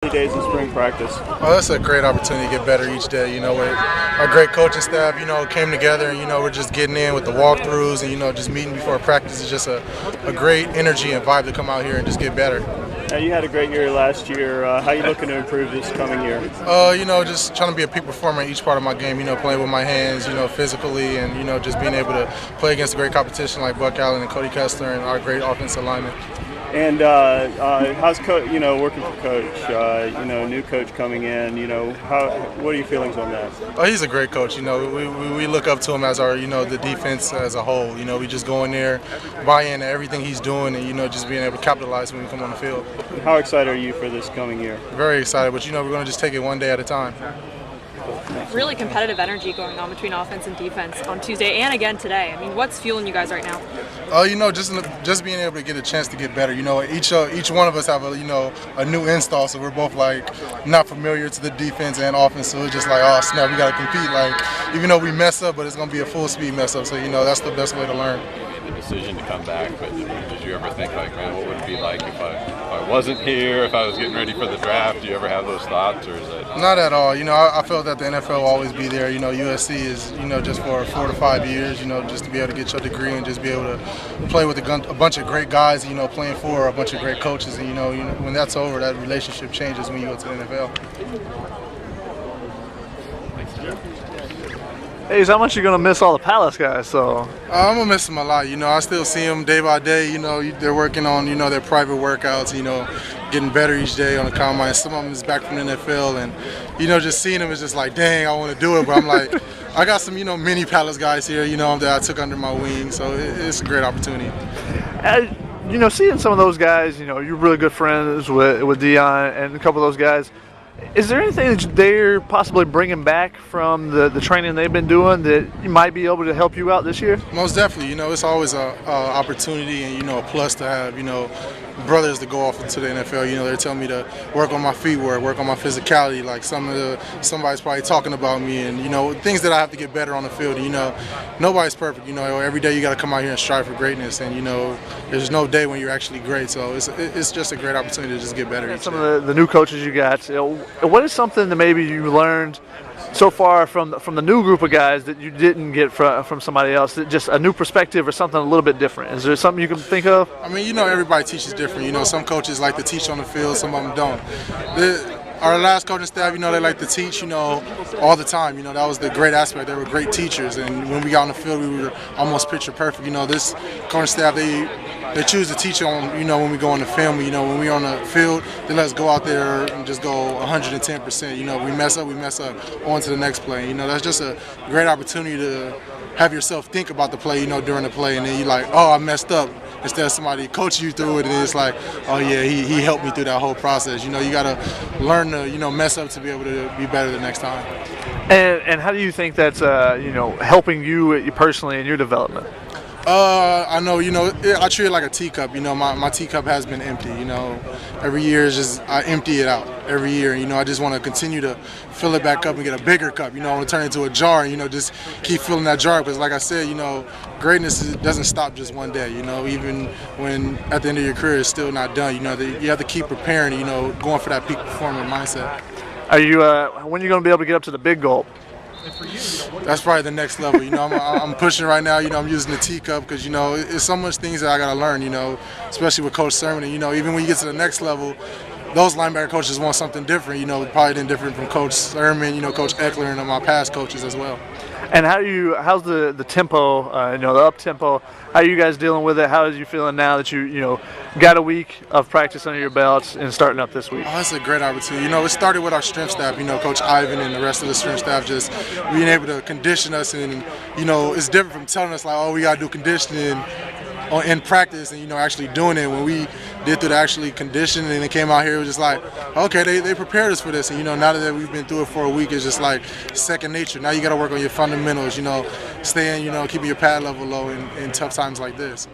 early days of spring practice? Oh, that's a great opportunity to get better each day. With our great coaching staff, came together and, we're just getting in with the walkthroughs and, just meeting before practice is just a great energy and vibe to come out here and just get better. Now, you had a great year last year. How are you looking to improve this coming year? Just trying to be a peak performer in each part of my game, playing with my hands, physically, and, just being able to play against a great competition like Buck Allen and Cody Kessler and our great offensive linemen. And how's working for Coach? New coach coming in. What are your feelings on that? Oh, he's a great coach. We look up to him as our the defense as a whole. We just go in there, buy in to everything he's doing, and just being able to capitalize when we come on the field. How excited are you for this coming year? Very excited, but we're going to just take it one day at a time. Really competitive energy going on between offense and defense on Tuesday and again today. I mean, what's fueling you guys right now? Just being able to get a chance to get better. Each one of us have a new install, so we're both not familiar to the defense and offense. So it's just oh snap, we got to compete. Even though we mess up, but it's going to be a full speed mess up. So that's the best way to learn. The decision to come back, but did you ever think man, what would it be like if I wasn't here, if I was getting ready for the draft? Do you ever have those thoughts, or is it? Not at all. I felt that the NFL will always be there. USC is just for 4 to 5 years. Just to be able to get your degree and just be able to play with a bunch of great guys. Playing for a bunch of great coaches, and when that's over, that relationship changes when you go to the NFL. Hey, how much you gonna miss all the Palace guys? So I'm gonna miss them a lot. I still see them day by day. They're working on their private workouts. Getting better each day on the combine. Some of them is back from the NFL, and just seeing them is just dang, I want to do it. But I'm I got some mini Palace guys here. That I took under my wing, so it's a great opportunity. Seeing some of those guys, you're really good friends with Dion and a couple of those guys. Is there anything that they're possibly bringing back from the training they've been doing that you might be able to help you out this year? Most definitely. It's always a opportunity and, a plus to have, brothers to go off into the NFL. They're telling me to work on my feet work on my physicality. Somebody's probably talking about me and, things that I have to get better on the field. Nobody's perfect. Every day you got to come out here and strive for greatness. And, there's no day when you're actually great. So it's just a great opportunity to just get better. And some of the new coaches you got, what is something that maybe you learned so far from the new group of guys that you didn't get from somebody else, that just a new perspective or something a little bit different? Is there something you can think of? I mean, everybody teaches different. Some coaches like to teach on the field, some of them don't. Our last coaching staff, they like to teach, all the time. That was the great aspect. They were great teachers, and when we got on the field, we were almost picture perfect. This coaching staff, they choose to teach on, when we go on the film. When we're on the field, they let us go out there and just go 110%. We mess up, on to the next play. That's just a great opportunity to have yourself think about the play, during the play, and then you're oh, I messed up. Instead of somebody coaching you through it, and it's oh yeah, he helped me through that whole process. You got to learn to, mess up to be able to be better the next time. And how do you think that's, helping you personally in your development? I know, I treat it like a teacup. My teacup has been empty. Every year is just I empty it out every year. I just want to continue to fill it back up and get a bigger cup. I want to turn it into a jar. Just keep filling that jar because, like I said, greatness doesn't stop just one day. Even when at the end of your career it's still not done. You have to keep preparing. Going for that peak performer mindset. Are you? When are you going to be able to get up to the big gulp? That's probably the next level. I'm pushing right now. I'm using the teacup because it's so much things that I got to learn. Especially with Coach Sermon. And even when you get to the next level, those linebacker coaches want something different. Probably different from Coach Sermon, Coach Eckler, and my past coaches as well. And how's the tempo? The up tempo. How are you guys dealing with it? How are you feeling now that you got a week of practice under your belts and starting up this week? Oh, that's a great opportunity. It started with our strength staff. Coach Ivan and the rest of the strength staff just being able to condition us, and it's different from telling us oh, we got to do conditioning in practice and actually doing it. When we did through the actually conditioning and they came out here, it was just okay, they prepared us for this, and now that we've been through it for a week, it's just second nature. Now you got to work on your fundamentals, staying, keeping your pad level low in tough times like this.